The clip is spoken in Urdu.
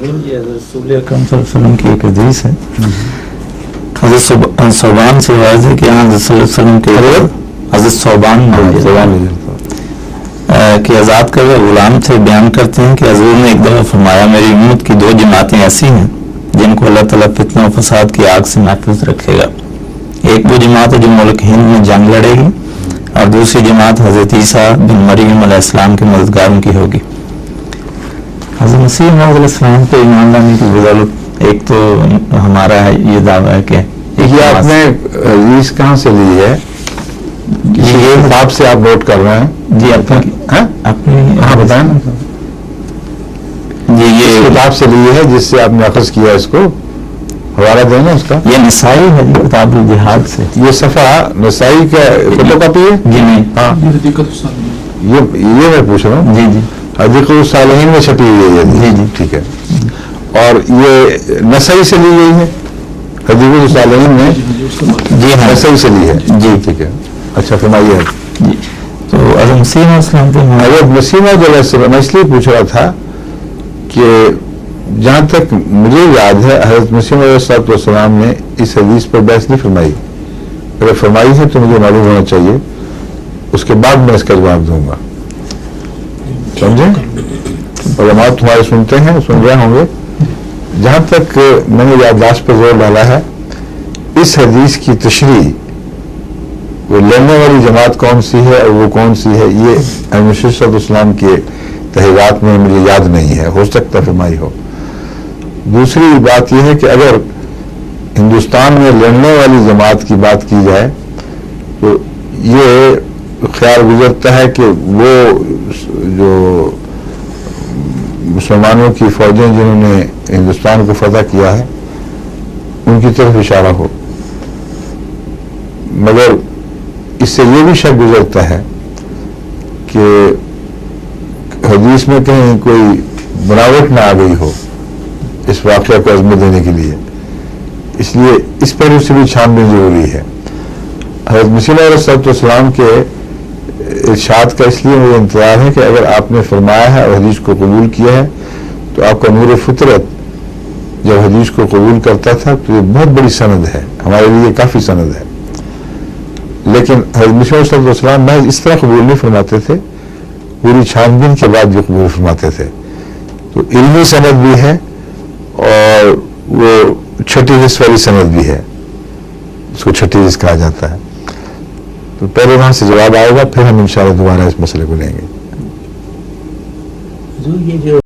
یہ رسول اکرم صلی اللہ علیہ وسلم کی ایک حدیث ہے، حضرت صوبان سے روایت ہے کہ حضرت صلی اللہ علیہ وسلم کے حضرت صوبان کہ آزاد کردہ غلام تھے، بیان کرتے ہیں کہ حضور نے ایک دفعہ فرمایا میری امت کی دو جماعتیں ایسی ہیں جن کو اللہ تعالیٰ فتنہ و فساد کی آگ سے محفوظ رکھے گا. ایک وہ جماعت ہے جو ملک ہند میں جنگ لڑے گی، اور دوسری جماعت حضرت عیسیٰ بن مریم علیہ السلام کے مددگاروں کی ہوگی. حضرت مسیح علیہ السلام پہ ایمان لانے کی بدولت ایک تو ہمارا یہ دعویٰ ہے کہ یہ آپ نے حدیث کہاں سے لی ہے؟ یہ کتاب سے آپ نوٹ کر رہے ہیں؟ جی اپنی ہاں بتائیں نا جی. یہ کتاب سے لی ہے جس سے آپ نے اخذ کیا، اس کو حوالہ دینا اس کا. یہ نسائی ہے کتاب الجہاد سے. یہ صفحہ نسائی کا فوٹو کاپی ہے؟ جی نہیں، ہاں یہ میں پوچھ رہا ہوں. جی جی حدیث الصالحین میں چھپی ہوئی ہے. جی جی ٹھیک ہے. اور یہ نسائی سے لی گئی ہے حدیث الصالحین میں؟ جی ہاں نسائی سے لی ہے. جی ٹھیک ہے. اچھا فرمائیے. جی تو حضرت مسیح علیہ السلام پہ حضرت مسیح میں اس لیے پوچھ رہا تھا کہ جہاں تک مجھے یاد ہے حضرت مسیح علیہ السلام نے اس حدیث پر بحث نہیں فرمائی. اگر فرمائی ہے تو مجھے معلوم ہونا چاہیے، اس کے بعد میں اس کا جواب دوں گا. سمجھیں؟ علماء تمہارے سنتے ہیں، سن رہے ہوں گے. جہاں تک میں نے یادداشت پر زور ڈالا ہے، اس حدیث کی تشریح وہ لڑنے والی جماعت کون سی ہے اور وہ کون سی ہے، یہ مسرور اسلام کے تحریرات میں مجھے یاد نہیں ہے، ہو سکتا فرمائی ہو. دوسری بات یہ ہے کہ اگر ہندوستان میں لڑنے والی جماعت کی بات کی جائے تو یہ خیال گزرتا ہے کہ وہ جو مسلمانوں کی فوجیں جنہوں نے ہندوستان کو فتح کیا ہے ان کی طرف اشارہ ہو. مگر اس سے یہ بھی شک گزرتا ہے کہ حدیث میں کہیں کوئی بناوٹ نہ آ گئی ہو اس واقعہ کو عظمت دینے کے لیے، اس لیے اس پہلو سے بھی چھان بین ضروری ہے. حضرت مسیح علیہ السلام کے ارشاد کا اس لیے مجھے انتظار ہے کہ اگر آپ نے فرمایا ہے اور حدیث کو قبول کیا ہے تو آپ کا نور فطرت جب حدیث کو قبول کرتا تھا تو یہ بہت بڑی سند ہے، ہمارے لیے کافی سند ہے. لیکن حضرت مسیح علیہ السلام محض اس طرح قبول نہیں فرماتے تھے، پوری چھان بین کے بعد بھی قبول فرماتے تھے. تو علمی سند بھی ہے اور وہ چھٹی حص والی سند بھی ہے، اس کو چھٹی حص کہا جاتا ہے. تو پہلے وہاں سے جواب آئے گا، پھر ہم انشاءاللہ دوبارہ اس مسئلے کو لیں گے. یہ جو